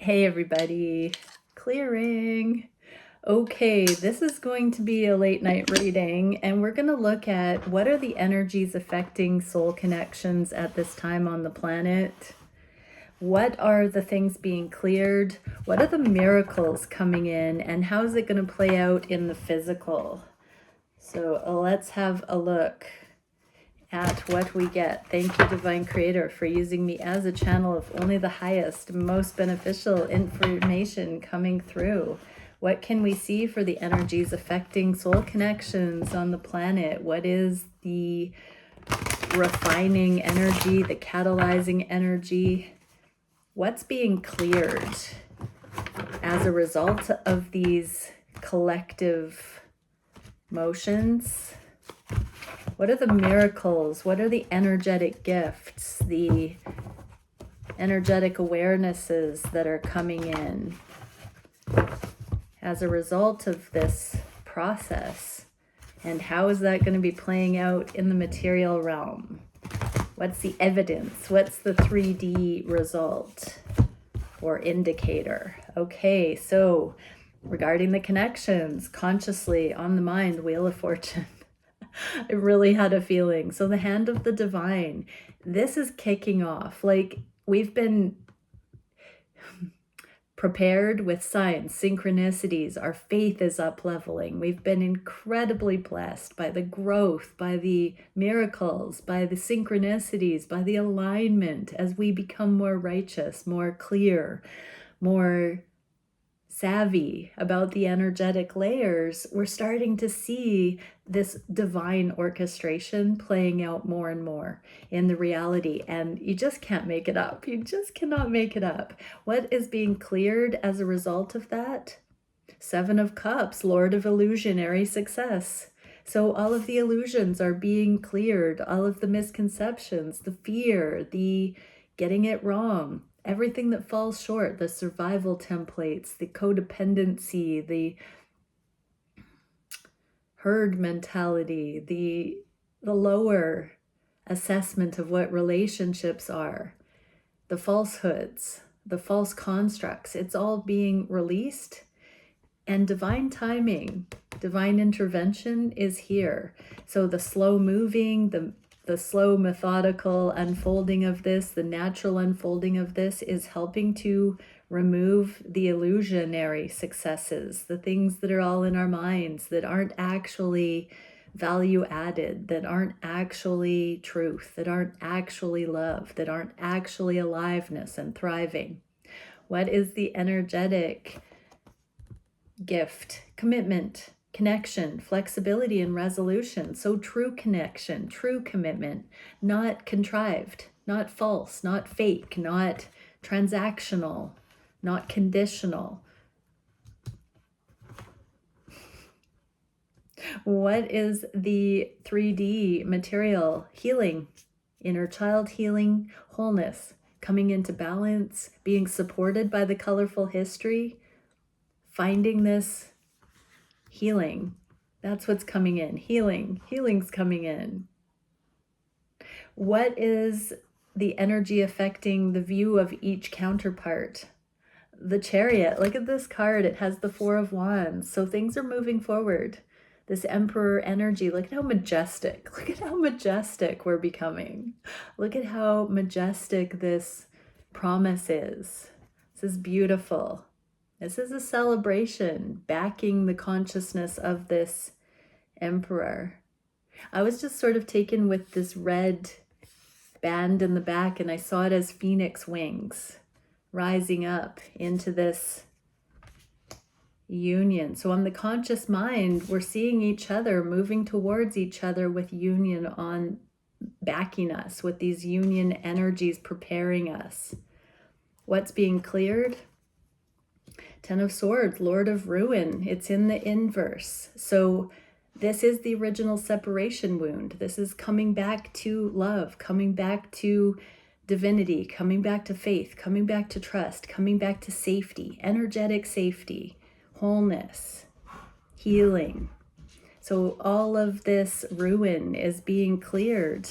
Hey everybody, clearing. Okay, this is going to be a late night reading, and we're going to look at what are the energies affecting soul connections at this time on the planet. What are the things being cleared? What are the miracles coming in, and how is it going to play out in the physical? So let's have a look at what we get. Thank you, Divine Creator, for using me as a channel of only the highest, most beneficial information coming through. What can we see for the energies affecting soul connections on the planet? What is the refining energy, the catalyzing energy? What's being cleared as a result of these collective motions? What are the miracles? What are the energetic gifts, the energetic awarenesses that are coming in as a result of this process? And how is that going to be playing out in the material realm? What's the evidence? What's the 3D result or indicator? Okay, so regarding the connections, consciously on the mind, Wheel of Fortune. I really had a feeling. So the hand of the divine, this is kicking off. Like, we've been prepared with signs, synchronicities. Our faith is up leveling. We've been incredibly blessed by the growth, by the miracles, by the synchronicities, by the alignment as we become more righteous, more clear, more savvy about the energetic layers. We're starting to see this divine orchestration playing out more and more in the reality, and you just can't make it up. You just cannot make it up. What is being cleared as a result of that? 7 of Cups, Lord of Illusionary Success. So all of the illusions are being cleared, all of the misconceptions, the fear, the getting it wrong, everything that falls short, the survival templates, the codependency, the herd mentality, the lower assessment of what relationships are, the falsehoods, the false constructs. It's all being released, and divine timing, divine intervention is here. So the slow moving, the slow methodical unfolding of this, the natural unfolding of this is helping to remove the illusionary successes, the things that are all in our minds that aren't actually value added, that aren't actually truth, that aren't actually love, that aren't actually aliveness and thriving. What is the energetic gift? Commitment, connection, flexibility, and resolution. So true connection, true commitment, not contrived, not false, not fake, not transactional, not conditional. What is the 3D material? Healing, inner child healing, wholeness, coming into balance, being supported by the colorful history, finding this healing. That's what's coming in. Healing's coming in. What is the energy affecting the view of each counterpart? The Chariot. Look at this card. It has the 4 of Wands. So things are moving forward. This Emperor energy. Look at how majestic. Look at how majestic we're becoming. Look at how majestic this promise is. This is beautiful. This is a celebration, backing the consciousness of this Emperor. I was just sort of taken with this red band in the back, and I saw it as phoenix wings rising up into this union. So on the conscious mind, we're seeing each other, moving towards each other with union on backing us, with these union energies preparing us. What's being cleared? 10 of Swords, Lord of Ruin. It's in the inverse. So this is the original separation wound. This is coming back to love, coming back to divinity, coming back to faith, coming back to trust, coming back to safety, energetic safety, wholeness, healing. So all of this ruin is being cleared.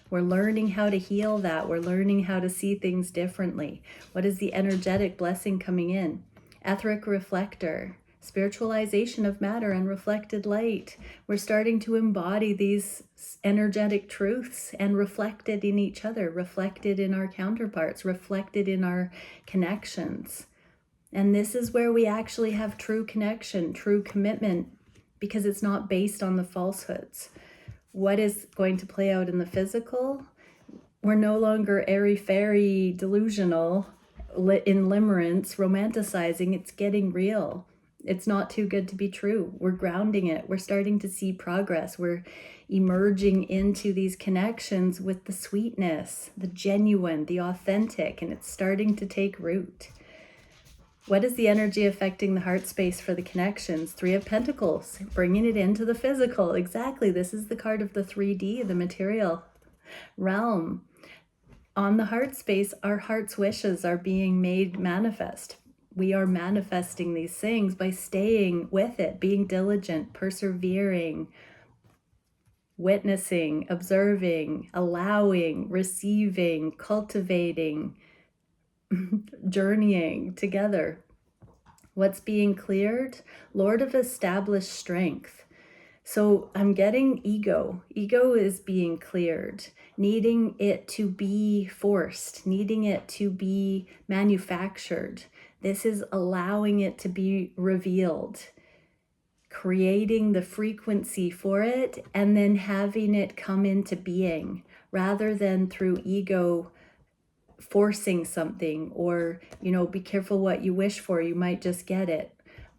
We're learning how to heal that. We're learning how to see things differently. What is the energetic blessing coming in? Etheric reflector, spiritualization of matter and reflected light. We're starting to embody these energetic truths and reflect it in each other, reflected in our counterparts, reflected in our connections. And this is where we actually have true connection, true commitment, because it's not based on the falsehoods. What is going to play out in the physical? We're no longer airy-fairy, delusional, in limerence, romanticizing. It's getting real. It's not too good to be true. We're grounding it. We're starting to see progress. We're emerging into these connections with the sweetness, the genuine, the authentic, and it's starting to take root. What is the energy affecting the heart space for the connections? Three of Pentacles, bringing it into the physical. Exactly. This is the card of the 3D, the material realm. On the heart space, our heart's wishes are being made manifest. We are manifesting these things by staying with it, being diligent, persevering, witnessing, observing, allowing, receiving, cultivating, journeying together. What's being cleared? Lord of established strength. So I'm getting ego. Ego is being cleared, needing it to be forced, needing it to be manufactured. This is allowing it to be revealed, creating the frequency for it, and then having it come into being, rather than through ego forcing something, or, be careful what you wish for, you might just get it.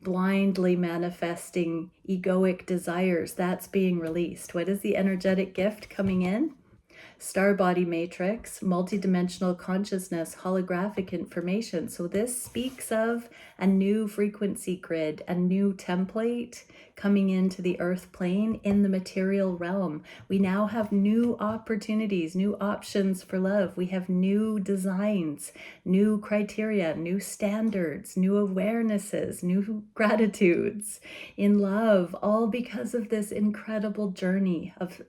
Blindly manifesting egoic desires, that's being released. What is the energetic gift coming in? Star body matrix, multidimensional consciousness, holographic information. So this speaks of a new frequency grid, a new template coming into the earth plane in the material realm. We now have new opportunities, new options for love. We have new designs, new criteria, new standards, new awarenesses, new gratitudes in love, all because of this incredible journey of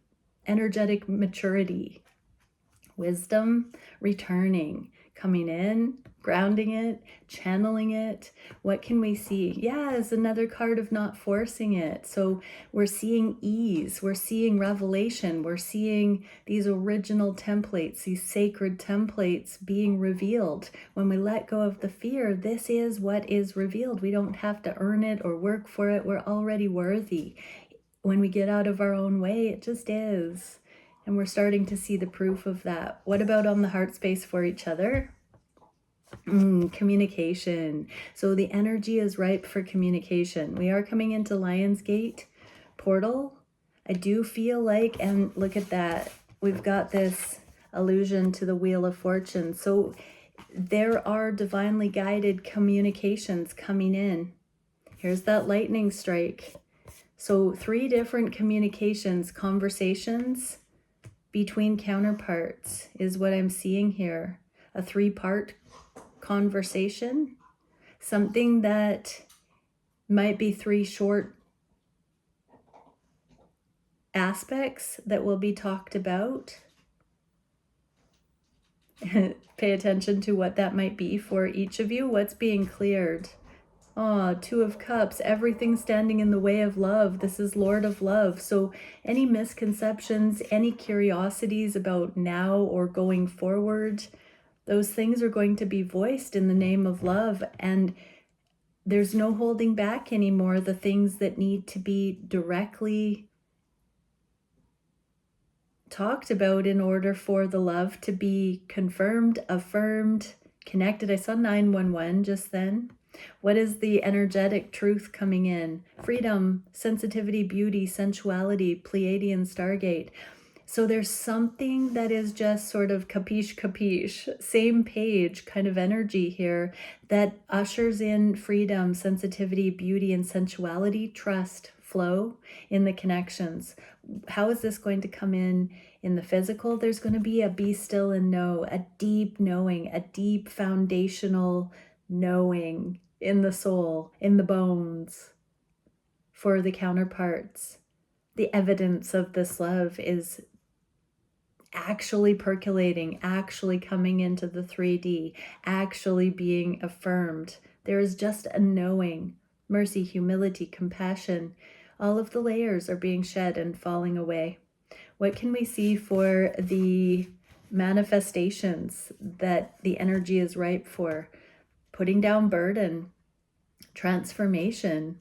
energetic maturity, wisdom returning, coming in, grounding it, channeling it. What can we see? Yeah, it's another card of not forcing it. So we're seeing ease, we're seeing revelation, we're seeing these original templates, these sacred templates being revealed. When we let go of the fear, this is what is revealed. We don't have to earn it or work for it. We're already worthy. When we get out of our own way, it just is. And we're starting to see the proof of that. What about on the heart space for each other? Communication. So the energy is ripe for communication. We are coming into Lionsgate portal. I do feel like, and look at that, we've got this allusion to the Wheel of Fortune. So there are divinely guided communications coming in. Here's that lightning strike. So 3 different communications, conversations between counterparts is what I'm seeing here. A 3-part conversation, something that might be 3 short aspects that will be talked about. Pay attention to what that might be for each of you. What's being cleared? Oh, 2 of Cups, everything standing in the way of love. This is Lord of Love. So any misconceptions, any curiosities about now or going forward, those things are going to be voiced in the name of love. And there's no holding back anymore. The things that need to be directly talked about in order for the love to be confirmed, affirmed, connected. I saw 911 just then. What is the energetic truth coming in? Freedom, sensitivity, beauty, sensuality, Pleiadian Stargate. So there's something that is just sort of capiche, same page kind of energy here that ushers in freedom, sensitivity, beauty, and sensuality, trust, flow in the connections. How is this going to come in the physical? There's going to be a be still and know, a deep knowing, a deep foundational knowing in the soul, in the bones for the counterparts. The evidence of this love is actually percolating, actually coming into the 3D, actually being affirmed. There is just a knowing. Mercy, humility, compassion. All of the layers are being shed and falling away. What can we see for the manifestations that the energy is ripe for? Putting down burden, transformation.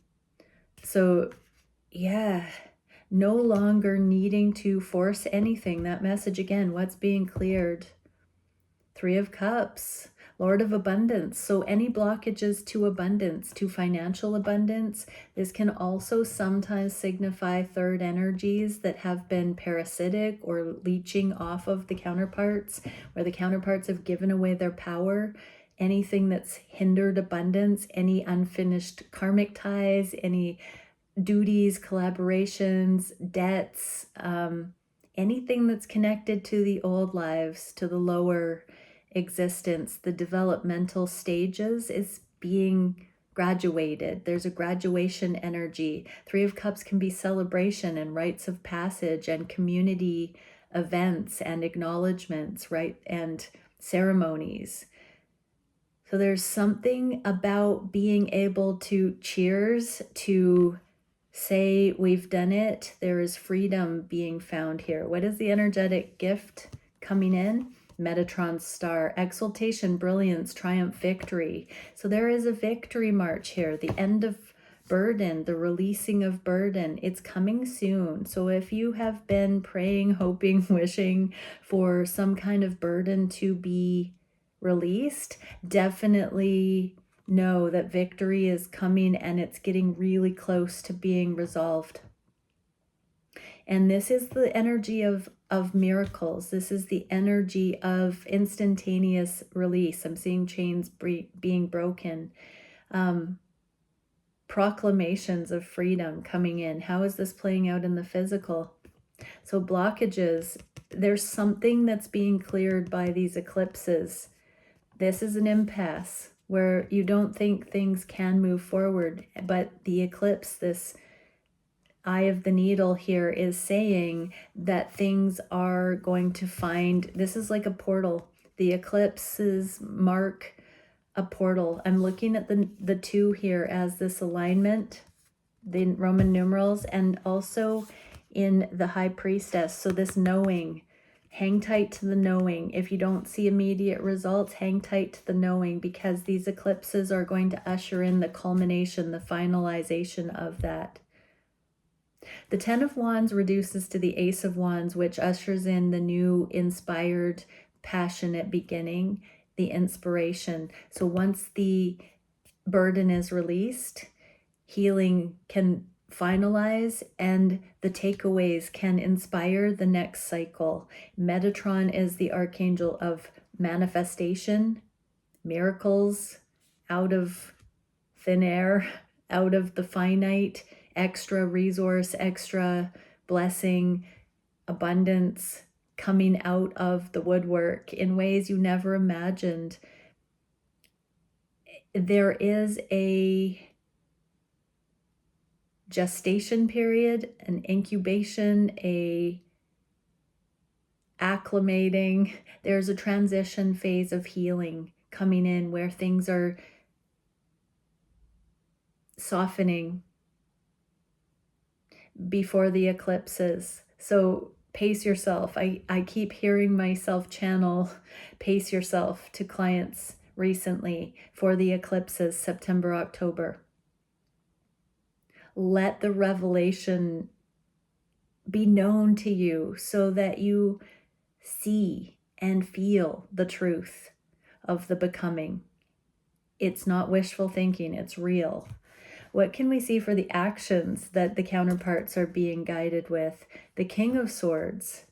So, yeah, no longer needing to force anything. That message again, what's being cleared? 3 of Cups, Lord of Abundance. So any blockages to abundance, to financial abundance, this can also sometimes signify third energies that have been parasitic or leeching off of the counterparts, where the counterparts have given away their power. Anything that's hindered abundance, any unfinished karmic ties, any duties, collaborations, debts, anything that's connected to the old lives, to the lower existence, the developmental stages is being graduated. There's a graduation energy. 3 of Cups can be celebration and rites of passage and community events and acknowledgements, right? And ceremonies. So there's something about being able to cheers, to say we've done it. There is freedom being found here. What is the energetic gift coming in? Metatron star, exaltation, brilliance, triumph, victory. So there is a victory march here, the end of burden, the releasing of burden. It's coming soon. So if you have been praying, hoping, wishing for some kind of burden to be released, definitely know that victory is coming and it's getting really close to being resolved. And this is the energy of miracles. This is the energy of instantaneous release. I'm seeing chains being broken. Proclamations of freedom coming in. How is this playing out in the physical? So blockages, there's something that's being cleared by these eclipses. This is an impasse where you don't think things can move forward, but the eclipse, this eye of the needle here, is saying that things are going to find, this is like a portal. The eclipses mark a portal. I'm looking at the 2 here as this alignment, the Roman numerals, and also in the High Priestess. So this knowing, hang tight to the knowing. If you don't see immediate results, hang tight to the knowing, because these eclipses are going to usher in the culmination, the finalization of that. The 10 of Wands reduces to the Ace of Wands, which ushers in the new inspired, passionate beginning, the inspiration. So once the burden is released, healing can finalize and the takeaways can inspire the next cycle. Metatron is the archangel of manifestation, miracles out of thin air, out of the finite, extra resource, extra blessing, abundance coming out of the woodwork in ways you never imagined. There is a gestation period, an incubation, a acclimating. There's a transition phase of healing coming in where things are softening before the eclipses. So pace yourself. I keep hearing myself channel pace yourself to clients recently for the eclipses, September, October. Let the revelation be known to you so that you see and feel the truth of the becoming. It's not wishful thinking, it's real. What can we see for the actions that the counterparts are being guided with? The King of Swords.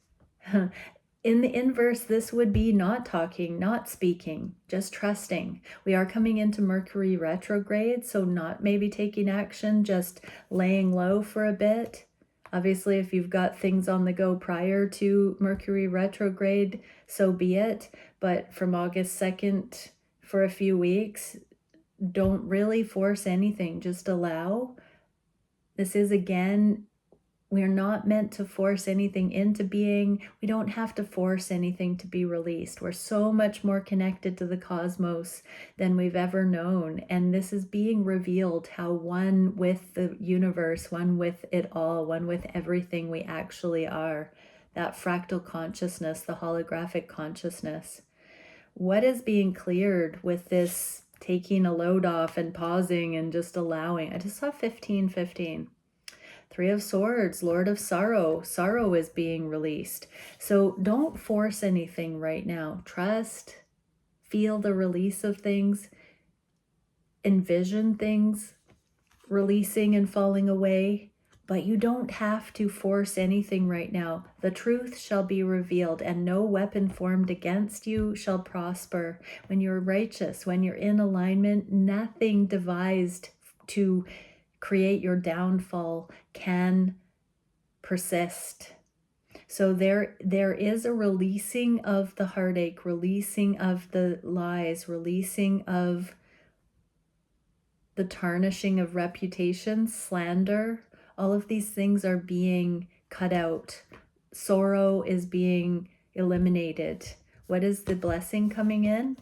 In the inverse, this would be not talking, not speaking, just trusting. We are coming into Mercury retrograde, so not maybe taking action, just laying low for a bit. Obviously, if you've got things on the go prior to Mercury retrograde, so be it. But from August 2nd for a few weeks, don't really force anything, just allow. This is again We're not meant to force anything into being. We don't have to force anything to be released. We're so much more connected to the cosmos than we've ever known. And this is being revealed, how one with the universe, one with it all, one with everything we actually are. That fractal consciousness, the holographic consciousness. What is being cleared with this taking a load off and pausing and just allowing? I just saw 1515. Three of Swords, Lord of Sorrow. Sorrow is being released. So don't force anything right now. Trust, feel the release of things, envision things releasing and falling away. But you don't have to force anything right now. The truth shall be revealed, and no weapon formed against you shall prosper. When you're righteous, when you're in alignment, nothing devised to create your downfall can persist. So there is a releasing of the heartache, releasing of the lies, releasing of the tarnishing of reputation, slander. All of these things are being cut out. Sorrow is being eliminated. What is the blessing coming in?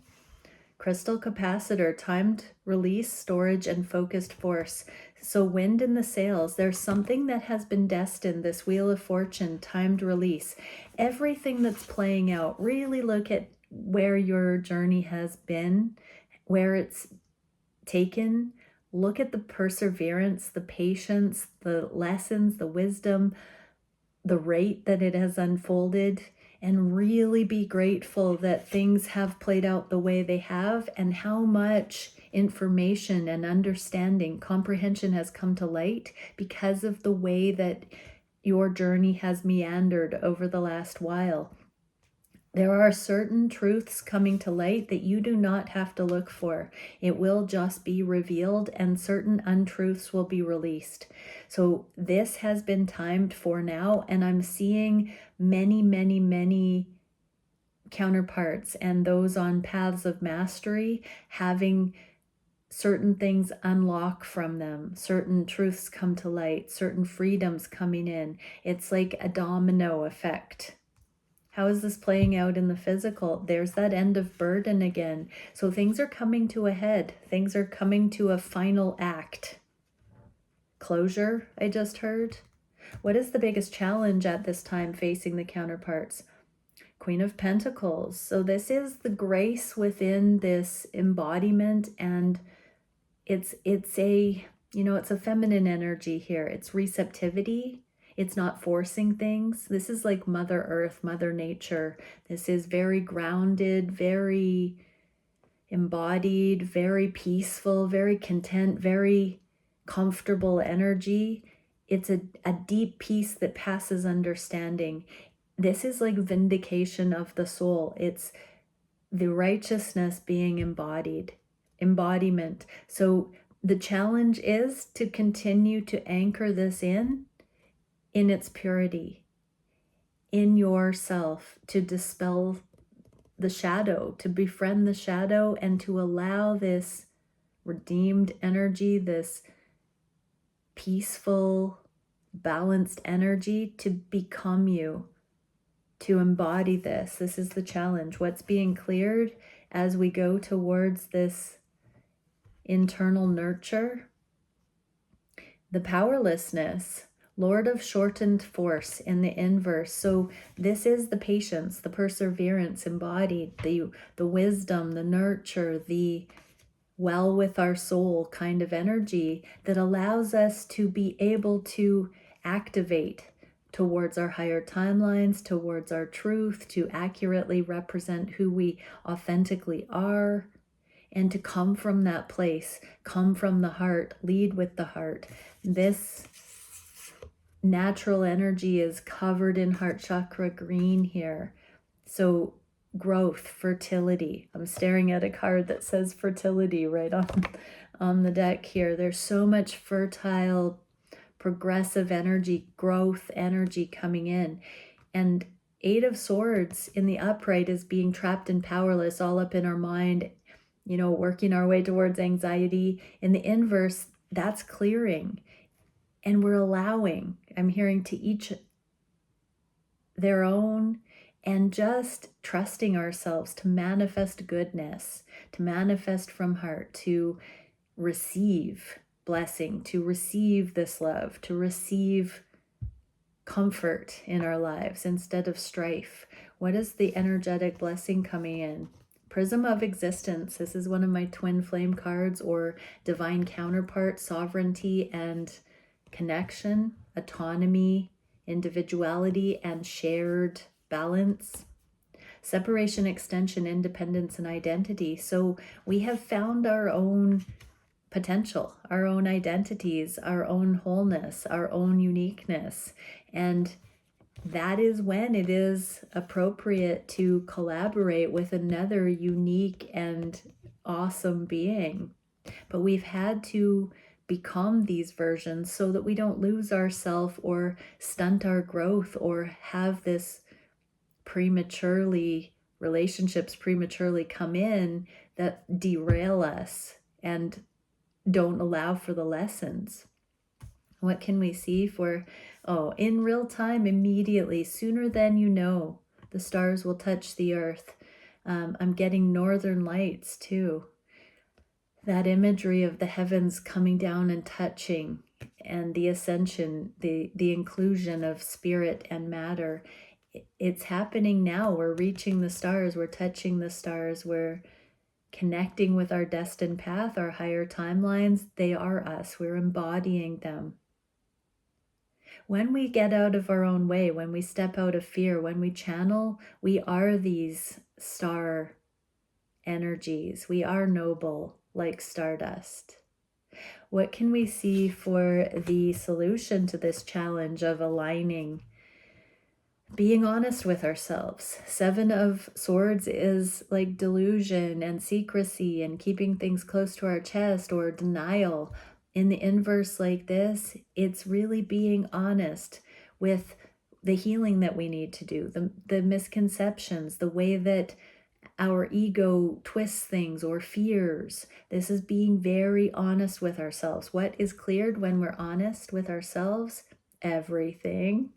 Crystal capacitor, timed release, storage, and focused force. So wind in the sails, there's something that has been destined, this wheel of fortune, timed release. Everything that's playing out, really look at where your journey has been, where it's taken. Look at the perseverance, the patience, the lessons, the wisdom, the rate that it has unfolded, and really be grateful that things have played out the way they have, and how much information and understanding, comprehension has come to light because of the way that your journey has meandered over the last while. There are certain truths coming to light that you do not have to look for. It will just be revealed, and certain untruths will be released. So this has been timed for now, and I'm seeing many counterparts and those on paths of mastery having certain things unlock from them, certain truths come to light, certain freedoms coming in. It's like a domino effect. How is this playing out in the physical? There's that end of burden again. So things are coming to a head. Things are coming to a final act. Closure, I just heard. What is the biggest challenge at this time facing the counterparts? Queen of Pentacles. So this is the grace within this embodiment, and it's a, it's a feminine energy here. It's receptivity. It's not forcing things. This is like Mother Earth, Mother Nature. This is very grounded, very embodied, very peaceful, very content, very comfortable energy. It's a deep peace that passes understanding. This is like vindication of the soul. It's the righteousness being embodiment. So the challenge is to continue to anchor this in its purity, in yourself, to dispel the shadow, to befriend the shadow, and to allow this redeemed energy, this peaceful, balanced energy to become you, to embody this. This is the challenge. What's being cleared as we go towards this internal nurture? The powerlessness, Lord of shortened force in the inverse. So this is the patience, the perseverance embodied, the wisdom, the nurture, the well with our soul kind of energy that allows us to be able to activate towards our higher timelines, towards our truth, to accurately represent who we authentically are, and to come from that place, come from the heart, lead with the heart. This natural energy is covered in heart chakra green here. So growth, fertility. I'm staring at a card that says fertility right on the deck here. There's so much fertile, progressive energy, growth energy coming in. And Eight of Swords in the upright is being trapped and powerless, all up in our mind, working our way towards anxiety. In the inverse, that's clearing. And we're allowing. I'm hearing to each their own, and just trusting ourselves to manifest goodness, to manifest from heart, to receive blessing, to receive this love, to receive comfort in our lives instead of strife. What is the energetic blessing coming in? Prism of existence. This is one of my twin flame cards, or divine counterpart, sovereignty and connection, autonomy, individuality, and shared balance. Separation, extension, independence, and identity. So we have found our own potential, our own identities, our own wholeness, our own uniqueness. And that is when it is appropriate to collaborate with another unique and awesome being. But we've had to become these versions so that we don't lose ourselves or stunt our growth or have this relationships prematurely come in that derail us and don't allow for the lessons. What can we see for, in real time, immediately, sooner than you know, the stars will touch the earth. I'm getting northern lights too. That imagery of the heavens coming down and touching, and the ascension, the inclusion of spirit and matter. It's happening now. We're reaching the stars. We're touching the stars. We're connecting with our destined path, our higher timelines. They are us. We're embodying them. When we get out of our own way, when we step out of fear, when we channel, we are these star energies. We are noble, like stardust. What can we see for the solution to this challenge of aligning? Being honest with ourselves. 7 of Swords is like delusion and secrecy and keeping things close to our chest, or denial. In the inverse like this, it's really being honest with the healing that we need to do, the misconceptions, the way that our ego twists things or fears. This is being very honest with ourselves. What is cleared when we're honest with ourselves? Everything.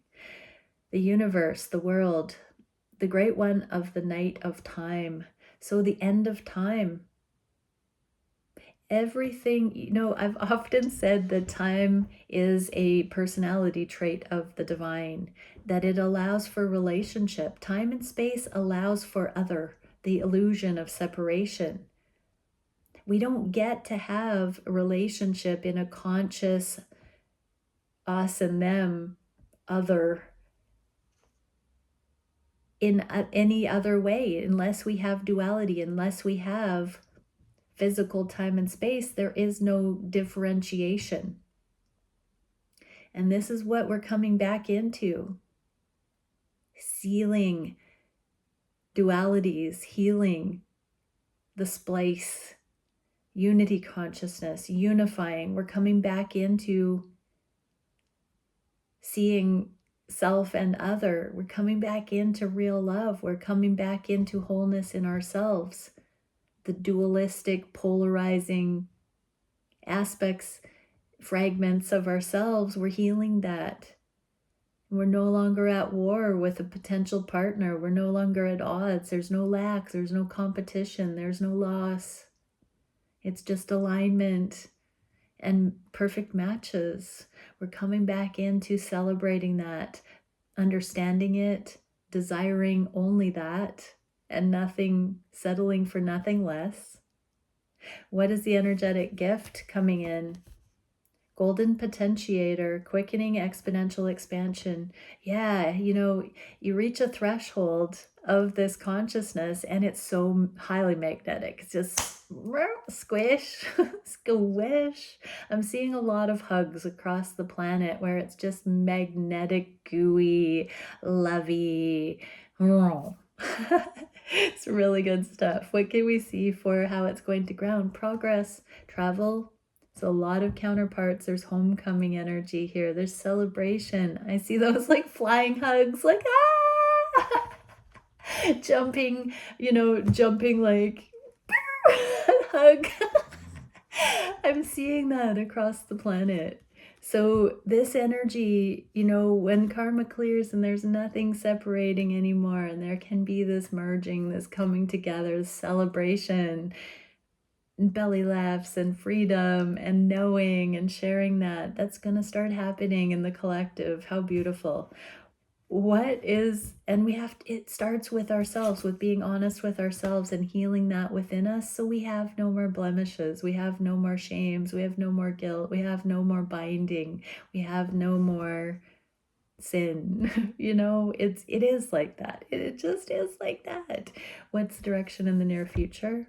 The universe, the world, the great one of the night of time. So the end of time. Everything, I've often said that time is a personality trait of the divine, that it allows for relationship. Time and space allows for other, the illusion of separation. We don't get to have a relationship in a conscious us and them, other, in any other way, unless we have duality, unless we have physical time and space. There is no differentiation. And this is what we're coming back into. Sealing dualities, healing the splice, unity consciousness, unifying. We're coming back into seeing self and other. We're coming back into real love. We're coming back into wholeness in ourselves. The dualistic, polarizing aspects, fragments of ourselves, we're healing that. We're no longer at war with a potential partner. We're no longer at odds. There's no lack. There's no competition. There's no loss. It's just alignment and perfect matches. We're coming back into celebrating that, understanding it, desiring only that, and nothing, settling for nothing less. What is the energetic gift coming in? Golden potentiator, quickening exponential expansion. Yeah, you reach a threshold of this consciousness and it's so highly magnetic. It's just squish, squish. I'm seeing a lot of hugs across the planet where it's just magnetic, gooey, lovey. It's really good stuff. What can we see for how it's going to ground? Progress, travel. So a lot of counterparts. There's homecoming energy here. There's celebration. I see those like flying hugs, like jumping, jumping like hug. I'm seeing that across the planet. So this energy, you know, when karma clears and there's nothing separating anymore, and there can be this merging, this coming together, this celebration, belly laughs and freedom and knowing and sharing that's going to start happening in the collective. How beautiful. And we have to, it starts with ourselves, with being honest with ourselves and healing that within us, so we have no more blemishes, we have no more shames, we have no more guilt, we have no more binding, we have no more sin. You know, it is like that. It just is like that. What's the direction in the near future?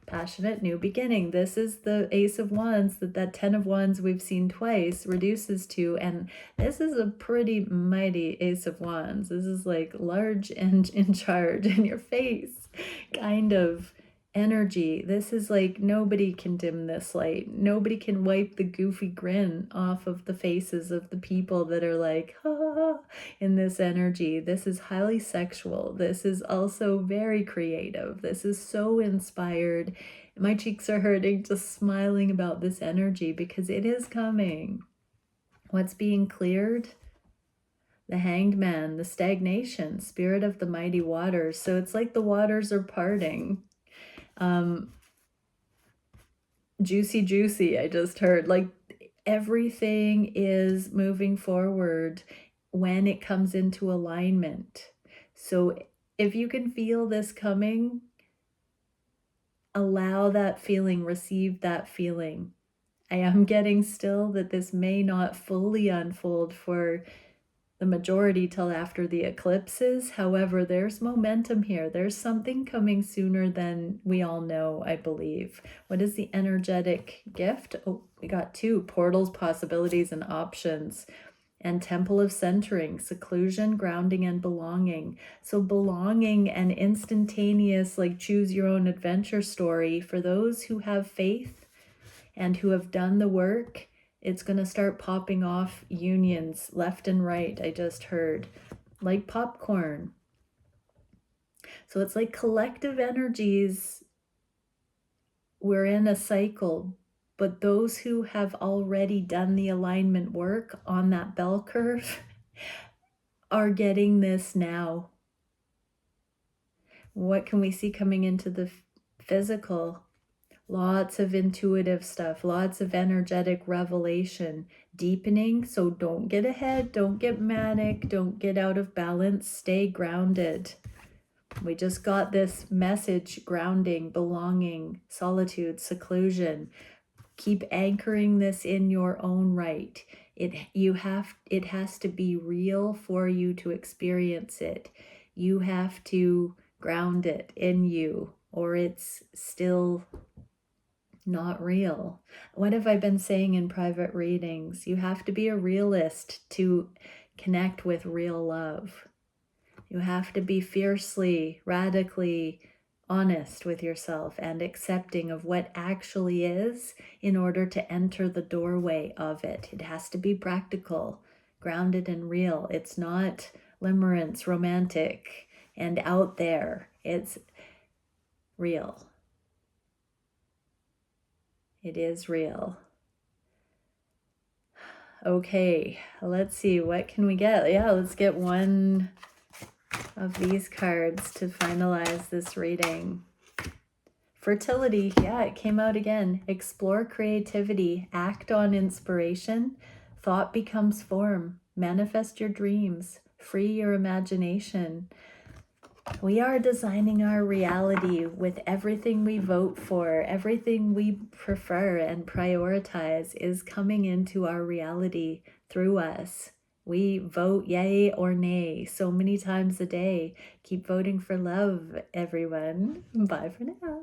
Passionate new beginning. This is the Ace of Wands that 10 of Wands we've seen twice reduces to, and this is a pretty mighty Ace of Wands. This is like large and in charge, in your face kind of energy. This is like nobody can dim this light. Nobody can wipe the goofy grin off of the faces of the people that are like, ha, in this energy. This is highly sexual. This is also very creative. This is so inspired. My cheeks are hurting just smiling about this energy because it is coming. What's being cleared? The Hanged Man, the stagnation, spirit of the mighty waters. So it's like the waters are parting. Juicy, I just heard. Like everything is moving forward when it comes into alignment. So if you can feel this coming, allow that feeling, receive that feeling. I am getting still that this may not fully unfold for the majority till after the eclipses. However, there's momentum here. There's something coming sooner than we all know, I believe. What is the energetic gift? Oh, we got 2 portals, possibilities, and options. And Temple of Centering, seclusion, grounding, and belonging. So belonging and instantaneous, like choose your own adventure story for those who have faith and who have done the work. It's going to start popping off unions left and right, I just heard, like popcorn. So it's like collective energies. We're in a cycle, but those who have already done the alignment work on that bell curve are getting this now. What can we see coming into the physical? Lots of intuitive stuff, lots of energetic revelation, deepening. So don't get ahead, don't get manic, don't get out of balance, stay grounded. We just got this message: grounding, belonging, solitude, seclusion. Keep anchoring this in your own right. It has to be real for you to experience it. You have to ground it in you, or it's still not real. What have I been saying in private readings? You have to be a realist to connect with real love. You have to be fiercely, radically honest with yourself and accepting of what actually is in order to enter the doorway of it. It has to be practical, grounded and real. It's not limerence, romantic, and out there. It's real. It is real. Okay, let's see, what can we get? Yeah, let's get one of these cards to finalize this reading. Fertility, yeah, it came out again. Explore creativity, act on inspiration, thought becomes form, manifest your dreams, free your imagination. We are designing our reality with everything we vote for, everything we prefer and prioritize is coming into our reality through us. We vote yay or nay so many times a day. Keep voting for love, everyone. Bye for now.